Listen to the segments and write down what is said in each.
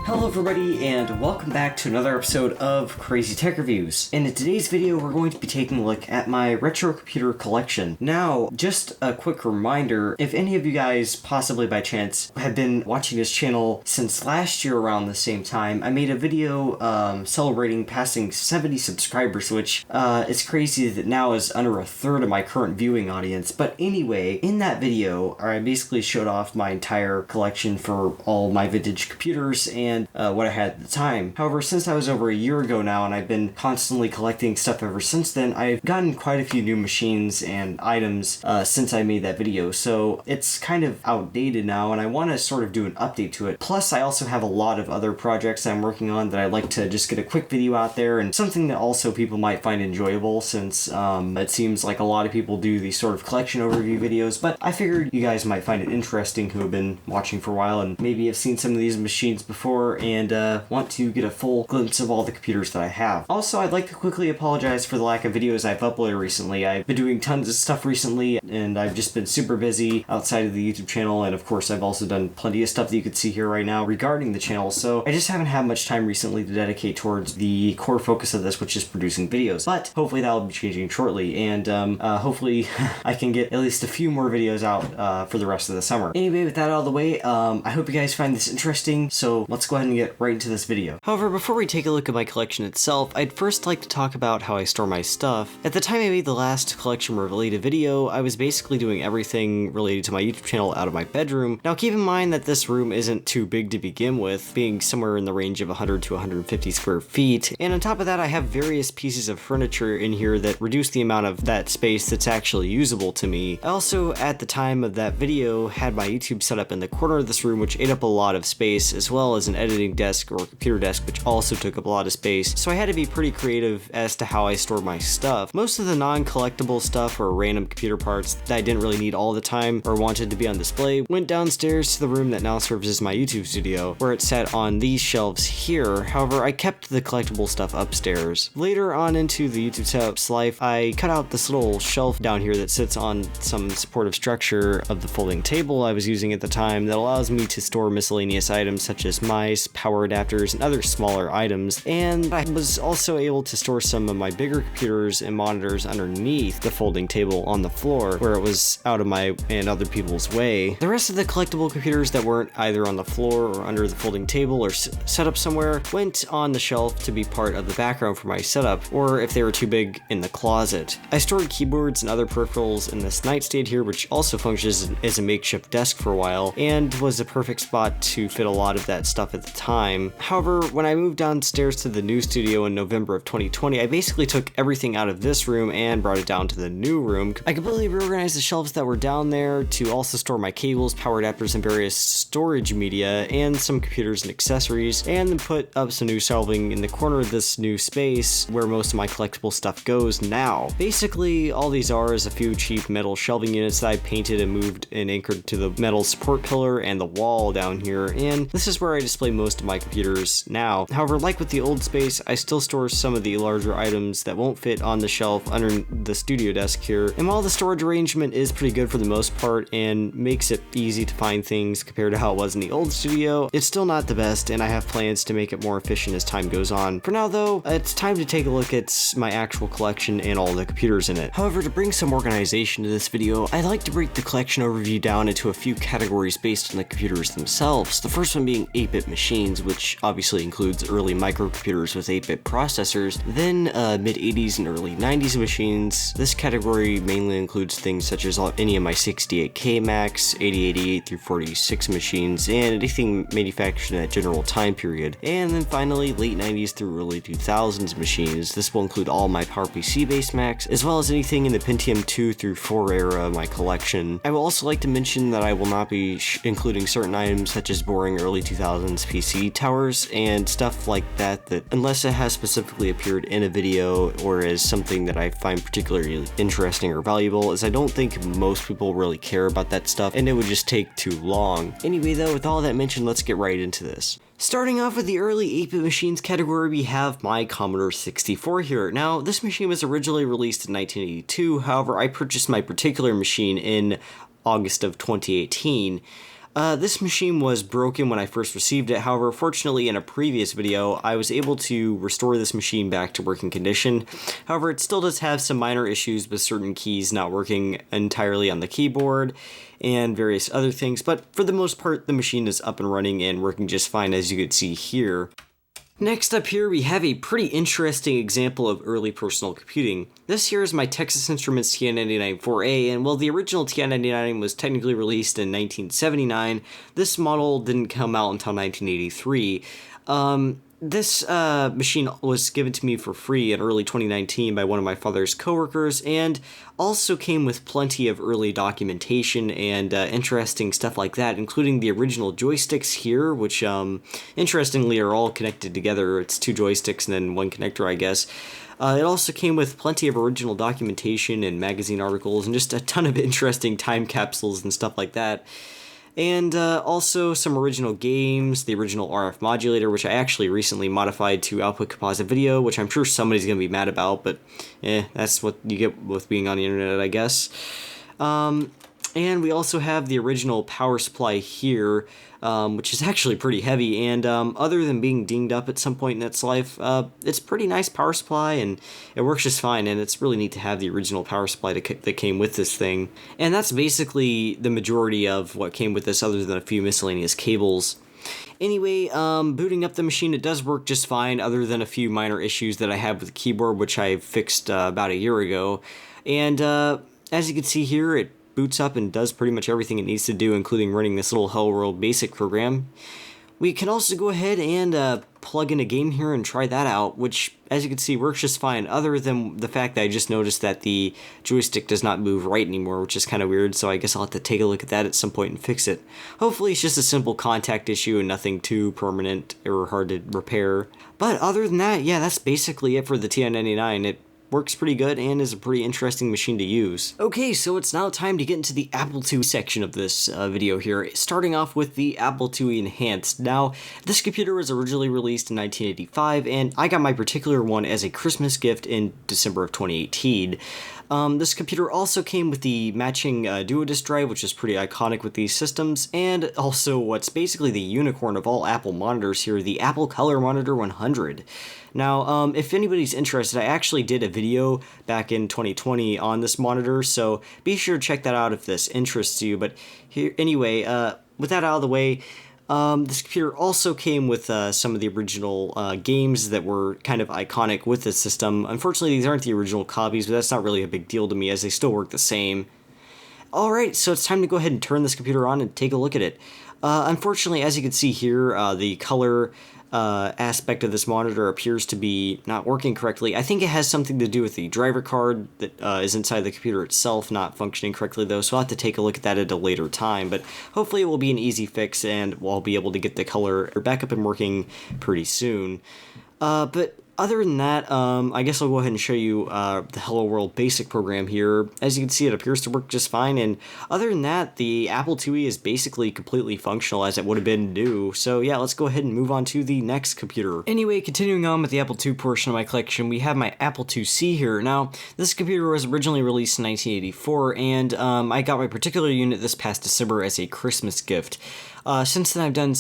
Hello everybody and welcome back to another episode of Crazy Tech Reviews. And in today's video we're going to be taking a look at my retro computer collection. Now, just a quick reminder, if any of you guys, possibly by chance, have been watching this channel since last year around the same time, I made a video celebrating passing 70 subscribers, which is crazy that now is under a third of my current viewing audience. But anyway, in that video I basically showed off my entire collection for all my vintage computers and what I had at the time. However, since that was over a year ago now and I've been constantly collecting stuff ever since then, I've gotten quite a few new machines and items since I made that video, so it's kind of outdated now and I want to sort of do an update to it. Plus, I also have a lot of other projects I'm working on that I'd like to just get a quick video out there, and something that also people might find enjoyable since it seems like a lot of people do these sort of collection overview videos, but I figured you guys might find it interesting who have been watching for a while and maybe have seen some of these machines before and want to get a full glimpse of all the computers that I have. Also, I'd like to quickly apologize for the lack of videos I've uploaded recently. I've been doing tons of stuff recently and I've just been super busy outside of the YouTube channel, and of course I've also done plenty of stuff that you could see here right now regarding the channel, so I just haven't had much time recently to dedicate towards the core focus of this, which is producing videos. But hopefully that will be changing shortly, and hopefully I can get at least a few more videos out for the rest of the summer. Anyway, with that out of the way, I hope you guys find this interesting, so let's go ahead and get right into this video. However, before we take a look at my collection itself, I'd first like to talk about how I store my stuff. At the time I made the last collection related video, I was basically doing everything related to my YouTube channel out of my bedroom. Now keep in mind that this room isn't too big to begin with, being somewhere in the range of 100 to 150 square feet, and on top of that I have various pieces of furniture in here that reduce the amount of that space that's actually usable to me. I also, at the time of that video, had my YouTube set up in the corner of this room, which ate up a lot of space, as well as an editing desk or computer desk, which also took up a lot of space, so I had to be pretty creative as to how I store my stuff. Most of the non-collectible stuff or random computer parts that I didn't really need all the time or wanted to be on display went downstairs to the room that now serves as my YouTube studio, where it sat on these shelves here. However, I kept the collectible stuff upstairs. Later on into the YouTube setup's life, I cut out this little shelf down here that sits on some supportive structure of the folding table I was using at the time that allows me to store miscellaneous items such as mice, power adapters, and other smaller items, and I was also able to store some of my bigger computers and monitors underneath the folding table on the floor, where it was out of my and other people's way. The rest of the collectible computers that weren't either on the floor or under the folding table or set up somewhere went on the shelf to be part of the background for my setup, or if they were too big, in the closet. I stored keyboards and other peripherals in this nightstand here, which also functions as a makeshift desk for a while, and was a perfect spot to fit a lot of that stuff at the time. However, when I moved downstairs to the new studio in November of 2020, I basically took everything out of this room and brought it down to the new room. I completely reorganized the shelves that were down there to also store my cables, power adapters, and various storage media, and some computers and accessories, and then put up some new shelving in the corner of this new space where most of my collectible stuff goes now. Basically, all these are is a few cheap metal shelving units that I painted and moved and anchored to the metal support pillar and the wall down here, and this is where I display most of my computers now. However, like with the old space, I still store some of the larger items that won't fit on the shelf under the studio desk here, and while the storage arrangement is pretty good for the most part and makes it easy to find things compared to how it was in the old studio, it's still not the best, and I have plans to make it more efficient as time goes on. For now though, it's time to take a look at my actual collection and all the computers in it. However, to bring some organization to this video, I'd like to break the collection overview down into a few categories based on the computers themselves. The first one being 8-bit machines, which obviously includes early microcomputers with 8-bit processors, then mid-80s and early 90s machines. This category mainly includes things such as any of my 68K Macs, 8088 through 46 machines, and anything manufactured in that general time period. And then finally, late 90s through early 2000s machines. This will include all my PowerPC based Macs, as well as anything in the Pentium 2 through 4 era of my collection. I will also like to mention that I will not be including certain items such as boring early 2000s PC towers and stuff like that unless it has specifically appeared in a video or as something that I find particularly interesting or valuable, as I don't think most people really care about that stuff and it would just take too long. Anyway though, with all that mentioned, let's get right into this. Starting off with the early 8-bit machines category, we have my Commodore 64 here. Now, this machine was originally released in 1982, however, I purchased my particular machine in August of 2018. This machine was broken when I first received it. However, fortunately in a previous video, I was able to restore this machine back to working condition. However, it still does have some minor issues with certain keys not working entirely on the keyboard and various other things, but for the most part, the machine is up and running and working just fine, as you can see here. Next up here, we have a pretty interesting example of early personal computing. This here is my Texas Instruments TI-99 4A, and while the original TI-99 was technically released in 1979, this model didn't come out until 1983. This machine was given to me for free in early 2019 by one of my father's coworkers, and also came with plenty of early documentation and interesting stuff like that, including the original joysticks here, which interestingly are all connected together. It's two joysticks and then one connector, I guess. It also came with plenty of original documentation and magazine articles and just a ton of interesting time capsules and stuff like that. And also some original games, the original RF modulator, which I actually recently modified to output composite video, which I'm sure somebody's going to be mad about, but that's what you get with being on the internet, I guess. And we also have the original power supply here, which is actually pretty heavy, and other than being dinged up at some point in its life, it's a pretty nice power supply, and it works just fine, and it's really neat to have the original power supply that came with this thing. And that's basically the majority of what came with this, other than a few miscellaneous cables. Anyway, booting up the machine, it does work just fine, other than a few minor issues that I have with the keyboard, which I fixed about a year ago. And as you can see here, it boots up and does pretty much everything it needs to do, including running this little Hello World basic program. We can also go ahead and plug in a game here and try that out, which, as you can see, works just fine, other than the fact that I just noticed that the joystick does not move right anymore, which is kind of weird, so I guess I'll have to take a look at that at some point and fix it. Hopefully it's just a simple contact issue and nothing too permanent or hard to repair. But other than that, yeah, that's basically it for the TI-99. It works pretty good and is a pretty interesting machine to use. Okay, so it's now time to get into the Apple II section of this video here, starting off with the Apple II Enhanced. Now, this computer was originally released in 1985, and I got my particular one as a Christmas gift in December of 2018. This computer also came with the matching dual-disk drive, which is pretty iconic with these systems, and also what's basically the unicorn of all Apple monitors here, the Apple Color Monitor 100. Now, if anybody's interested, I actually did a video back in 2020 on this monitor, so be sure to check that out if this interests you. But here, anyway, with that out of the way, this computer also came with some of the original games that were kind of iconic with the system. Unfortunately, these aren't the original copies, but that's not really a big deal to me, as they still work the same. Alright, so it's time to go ahead and turn this computer on and take a look at it. Unfortunately, as you can see here, the color aspect of this monitor appears to be not working correctly. I think it has something to do with the driver card that is inside the computer itself not functioning correctly, though, so I'll have to take a look at that at a later time, but hopefully it will be an easy fix and I'll be able to get the color back up and working pretty soon. But other than that, I guess I'll go ahead and show you the Hello World basic program here. As you can see, it appears to work just fine, and other than that, the Apple IIe is basically completely functional as it would have been new. So yeah, let's go ahead and move on to the next computer. Anyway, continuing on with the Apple II portion of my collection, we have my Apple IIc here. Now, this computer was originally released in 1984, and I got my particular unit this past December as a Christmas gift. Since then, I've done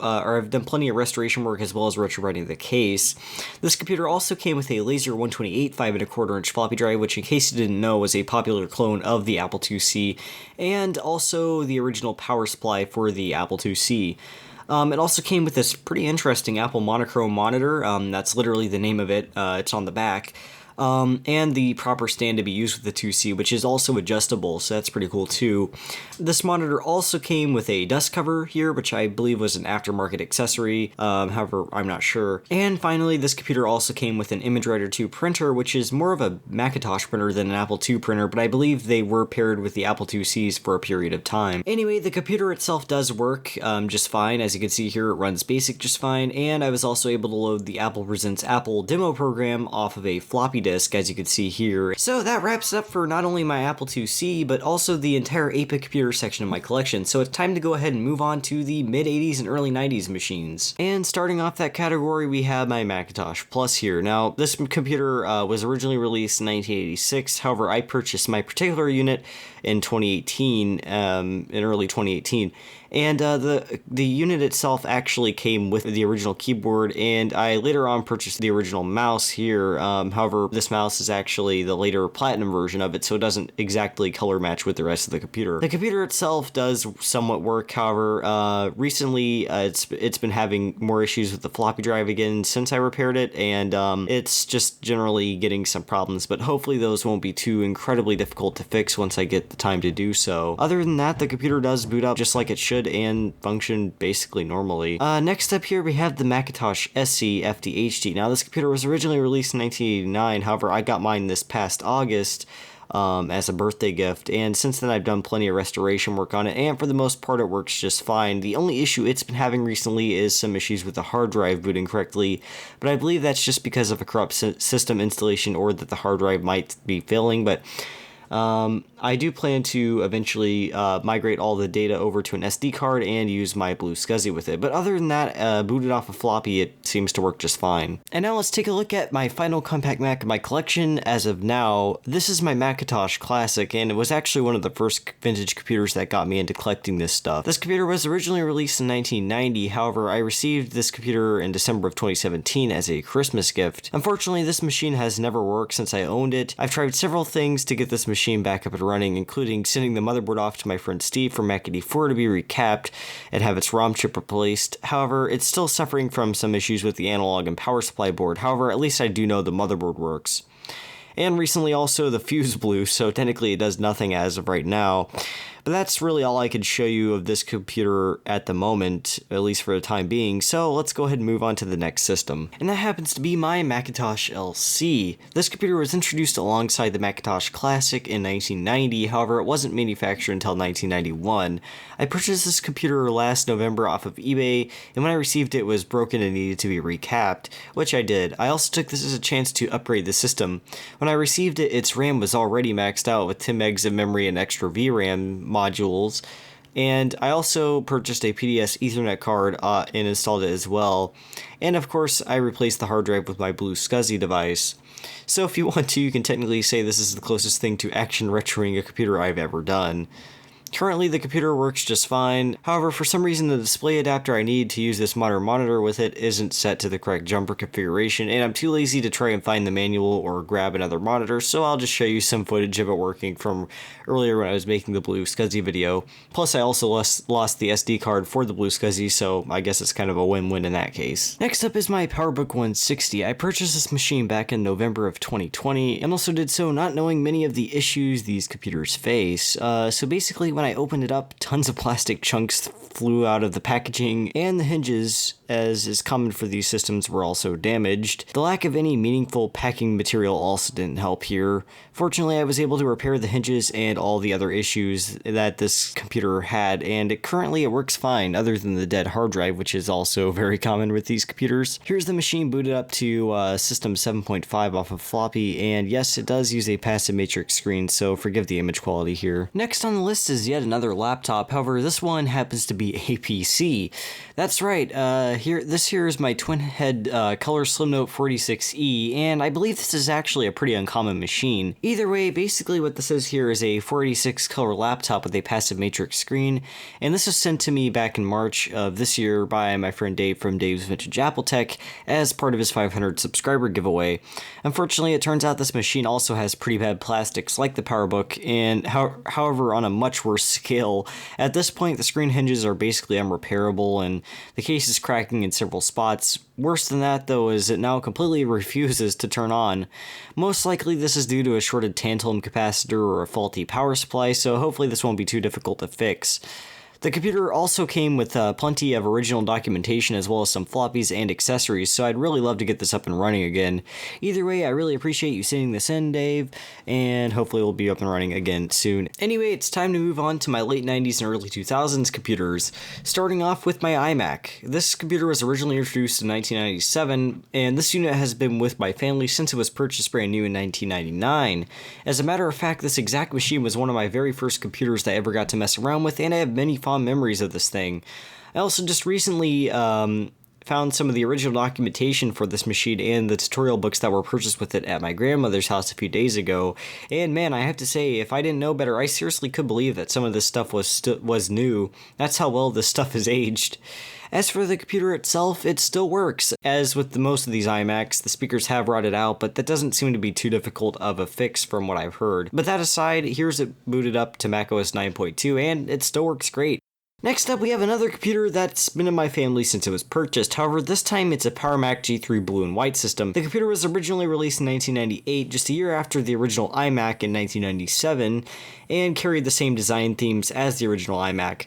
I've done plenty of restoration work as well as retrowriting the case. This computer also came with a Laser 128 5¼ floppy drive, which, in case you didn't know, was a popular clone of the Apple IIc, and also the original power supply for the Apple IIc. It also came with this pretty interesting Apple monochrome monitor. That's literally the name of it. It's on the back. And the proper stand to be used with the 2C, which is also adjustable, so that's pretty cool too. This monitor also came with a dust cover here, which I believe was an aftermarket accessory, however, I'm not sure. And finally, this computer also came with an ImageWriter 2 printer, which is more of a Macintosh printer than an Apple II printer, but I believe they were paired with the Apple IIcs for a period of time. Anyway, the computer itself does work just fine. As you can see here, it runs BASIC just fine, and I was also able to load the Apple Presents Apple demo program off of a floppy floppy disk, as you can see here. So that wraps up for not only my Apple IIc, but also the entire 8-bit computer section of my collection. So it's time to go ahead and move on to the mid-80s and early 90s machines. And starting off that category, we have my Macintosh Plus here. Now, this computer was originally released in 1986. However, I purchased my particular unit in 2018, in early 2018. And the unit itself actually came with the original keyboard, and I later on purchased the original mouse here. However, this mouse is actually the later platinum version of it, so it doesn't exactly color match with the rest of the computer. The computer itself does somewhat work, however, recently it's been having more issues with the floppy drive again since I repaired it, and it's just generally getting some problems, but hopefully those won't be too incredibly difficult to fix once I get the time to do so. Other than that, the computer does boot up just like it should and function basically normally. Next up here we have the Macintosh SC FDHD. Now this computer was originally released in 1989, however I got mine this past August as a birthday gift, and since then I've done plenty of restoration work on it, and for the most part it works just fine. The only issue it's been having recently is some issues with the hard drive booting correctly, but I believe that's just because of a corrupt system installation or that the hard drive might be failing, but I do plan to eventually migrate all the data over to an SD card and use my Blue SCSI with it. But other than that, booted off a floppy, it seems to work just fine. And now let's take a look at my final compact Mac in my collection as of now. This is my Macintosh Classic, and it was actually one of the first vintage computers that got me into collecting this stuff. This computer was originally released in 1990, however, I received this computer in December of 2017 as a Christmas gift. Unfortunately, this machine has never worked since I owned it. I've tried several things to get this machine back up and running, including sending the motherboard off to my friend Steve from Mac84 to be recapped and have its ROM chip replaced. However, it's still suffering from some issues with the analog and power supply board. However, at least I do know the motherboard works. And recently also the fuse blew, so technically it does nothing as of right now. But that's really all I could show you of this computer at the moment, at least for the time being, so let's go ahead and move on to the next system. And that happens to be my Macintosh LC. This computer was introduced alongside the Macintosh Classic in 1990, however it wasn't manufactured until 1991. I purchased this computer last November off of eBay, and when I received it, it was broken and needed to be recapped, which I did. I also took this as a chance to upgrade the system. When I received it, its RAM was already maxed out with 10 megs of memory and extra VRAM modules, and I also purchased a PDS Ethernet card and installed it as well, and of course I replaced the hard drive with my Blue SCSI device. So if you want to, you can technically say this is the closest thing to action retroing a computer I've ever done. Currently, the computer works just fine. However, for some reason, the display adapter I need to use this modern monitor with it isn't set to the correct jumper configuration, and I'm too lazy to try and find the manual or grab another monitor, so I'll just show you some footage of it working from earlier when I was making the Blue SCSI video. Plus, I also lost the SD card for the Blue SCSI, so I guess it's kind of a win-win in that case. Next up is my Powerbook 160. I purchased this machine back in November of 2020, and also did so not knowing many of the issues these computers face. So basically, when I opened it up, tons of plastic chunks flew out of the packaging, and the hinges, as is common for these systems, were also damaged. The lack of any meaningful packing material also didn't help here. Fortunately, I was able to repair the hinges and all the other issues that this computer had, and currently it works fine, other than the dead hard drive, which is also very common with these computers. Here's the machine booted up to System 7.5 off of floppy, and yes, it does use a passive matrix screen, so forgive the image quality here. Next on the list is yet another laptop, however this one happens to be a PC. That's right, this here is my Twinhead Color Slim Note 46E, and I believe this is actually a pretty uncommon machine. Either way, basically what this is here is a 486 color laptop with a passive matrix screen, and this was sent to me back in March of this year by my friend Dave from Dave's Vintage Apple Tech as part of his 500 subscriber giveaway. Unfortunately, it turns out this machine also has pretty bad plastics like the Powerbook, and however on a much worse scale. At this point, the screen hinges are basically unrepairable, and the case is cracking in several spots. Worse than that, though, is it now completely refuses to turn on. Most likely this is due to a shorted tantalum capacitor or a faulty power supply, so hopefully this won't be too difficult to fix. The computer also came with plenty of original documentation as well as some floppies and accessories, so I'd really love to get this up and running again. Either way, I really appreciate you sending this in, Dave, and hopefully we'll be up and running again soon. Anyway, it's time to move on to my late 90s and early 2000s computers, starting off with my iMac. This computer was originally introduced in 1997, and this unit has been with my family since it was purchased brand new in 1999. As a matter of fact, this exact machine was one of my very first computers that I ever got to mess around with, and I have many fond memories of this thing. I also just recently found some of the original documentation for this machine and the tutorial books that were purchased with it at my grandmother's house a few days ago, and man, I have to say, if I didn't know better, I seriously could believe that some of this stuff was new. That's how well this stuff has aged. As for the computer itself, it still works. As with most of these iMacs, the speakers have rotted out, but that doesn't seem to be too difficult of a fix from what I've heard. But that aside, here's it booted up to macOS 9.2, and it still works great. Next up, we have another computer that's been in my family since it was purchased. However, this time it's a PowerMac G3 blue and white system. The computer was originally released in 1998, just a year after the original iMac in 1997, and carried the same design themes as the original iMac.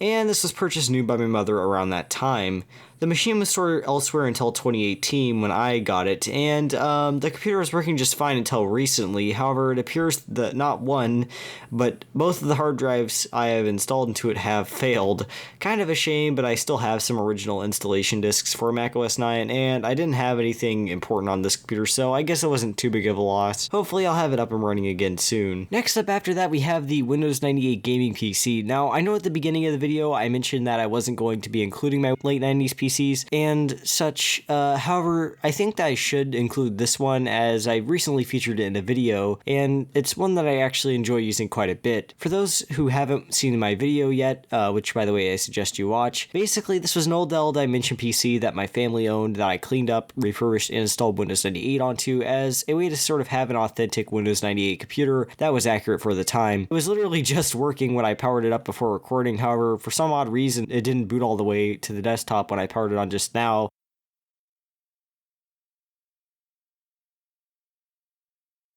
And this was purchased new by my mother around that time. The machine was stored elsewhere until 2018 when I got it, and the computer was working just fine until recently. However, it appears that not one, but both of the hard drives I have installed into it have failed. Kind of a shame, but I still have some original installation disks for macOS 9, and I didn't have anything important on this computer, so I guess it wasn't too big of a loss. Hopefully I'll have it up and running again soon. Next up after that, we have the Windows 98 gaming PC. Now, I know at the beginning of the video I mentioned that I wasn't going to be including my late 90s PCs and such. However, I think that I should include this one as I recently featured it in a video, and it's one that I actually enjoy using quite a bit. For those who haven't seen my video yet, which by the way I suggest you watch, basically this was an old Dimension PC that my family owned that I cleaned up, refurbished, and installed Windows 98 onto as a way to sort of have an authentic Windows 98 computer that was accurate for the time. It was literally just working when I powered it up before recording. However, for some odd reason, it didn't boot all the way to the desktop when I powered it on just now.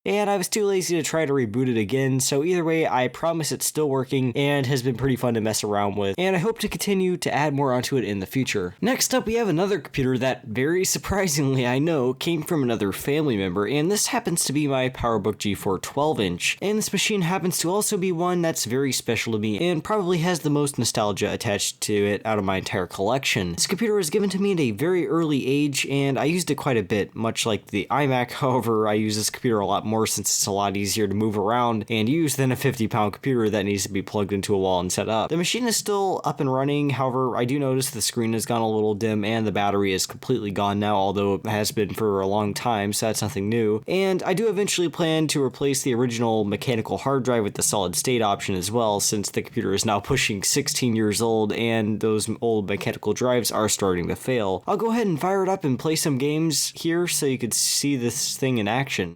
And I was too lazy to try to reboot it again, so either way, I promise it's still working and has been pretty fun to mess around with, and I hope to continue to add more onto it in the future. Next up, we have another computer that, very surprisingly I know, came from another family member, and this happens to be my Powerbook G4 12-inch. And this machine happens to also be one that's very special to me, and probably has the most nostalgia attached to it out of my entire collection. This computer was given to me at a very early age, and I used it quite a bit, much like the iMac. However, I use this computer a lot more since it's a lot easier to move around and use than a 50-pound computer that needs to be plugged into a wall and set up. The machine is still up and running, however, I do notice the screen has gone a little dim and the battery is completely gone now, although it has been for a long time, so that's nothing new. And I do eventually plan to replace the original mechanical hard drive with the solid state option as well, since the computer is now pushing 16 years old and those old mechanical drives are starting to fail. I'll go ahead and fire it up and play some games here so you could see this thing in action.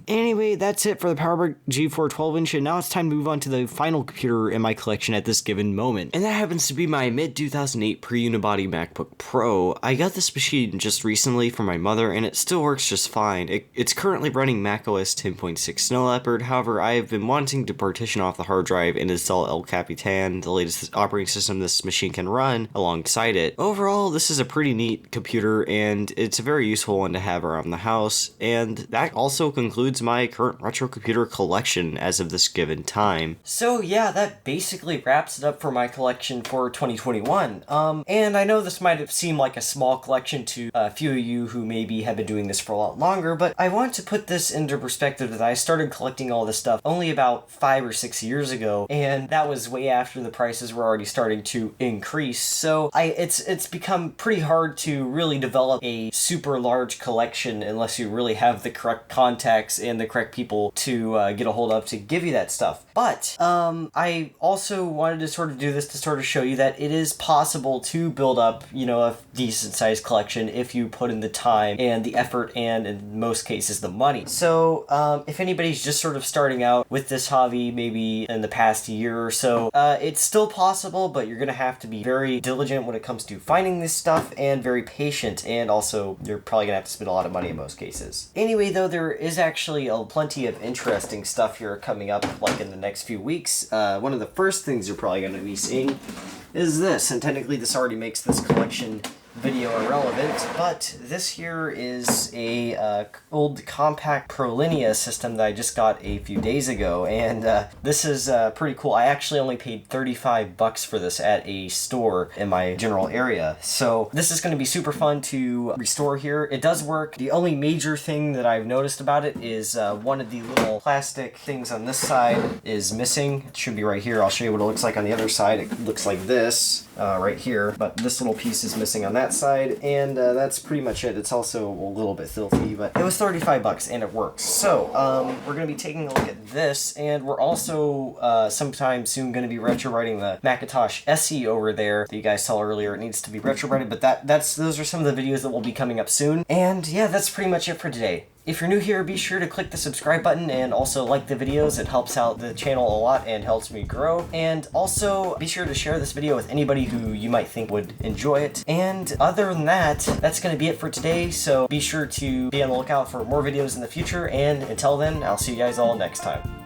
Anyway, that's it for the Powerbook G4 12-inch, and now it's time to move on to the final computer in my collection at this given moment. And that happens to be my mid-2008 pre-unibody MacBook Pro. I got this machine just recently from my mother, and it still works just fine. It's currently running macOS 10.6 Snow Leopard, however, I have been wanting to partition off the hard drive and install El Capitan, the latest operating system this machine can run, alongside it. Overall, this is a pretty neat computer, and it's a very useful one to have around the house, and that also concludes my current retro computer collection as of this given time. So yeah, that basically wraps it up for my collection for 2021. And I know this might have seemed like a small collection to a few of you who maybe have been doing this for a lot longer, but I want to put this into perspective that I started collecting all this stuff only about 5 or 6 years ago, and that was way after the prices were already starting to increase. So it's become pretty hard to really develop a super large collection unless you really have the correct contacts contacts and the correct people to get a hold of to give you that stuff. But I also wanted to sort of do this to sort of show you that it is possible to build up, you know, a decent sized collection if you put in the time and the effort and in most cases the money. So if anybody's just sort of starting out with this hobby, maybe in the past year or so, it's still possible, but you're gonna have to be very diligent when it comes to finding this stuff and very patient, and also you're probably gonna have to spend a lot of money in most cases. Anyway, though, there is actually plenty of interesting stuff here coming up, like in the next few weeks. One of the first things you're probably gonna be seeing is this, and technically this already makes this collection video irrelevant, but this here is a old compact Prolinia system that I just got a few days ago, and this is pretty cool. I actually only paid $35 for this at a store in my general area, so this is going to be super fun to restore here. It does work. The only major thing that I've noticed about it is one of the little plastic things on this side is missing. It should be right here. I'll show you what it looks like on the other side. It looks like this right here, but this little piece is missing on that side, and that's pretty much it. It's also a little bit filthy, but it was $35 and it works. So we're going to be taking a look at this, and we're also sometime soon going to be retro-writing the Macintosh LC over there that you guys saw earlier. It needs to be retro-writed, but those are some of the videos that will be coming up soon. And yeah, that's pretty much it for today. If you're new here, be sure to click the subscribe button and also like the videos. It helps out the channel a lot and helps me grow. And also be sure to share this video with anybody who you might think would enjoy it. And other than that, that's going to be it for today. So be sure to be on the lookout for more videos in the future. And until then, I'll see you guys all next time.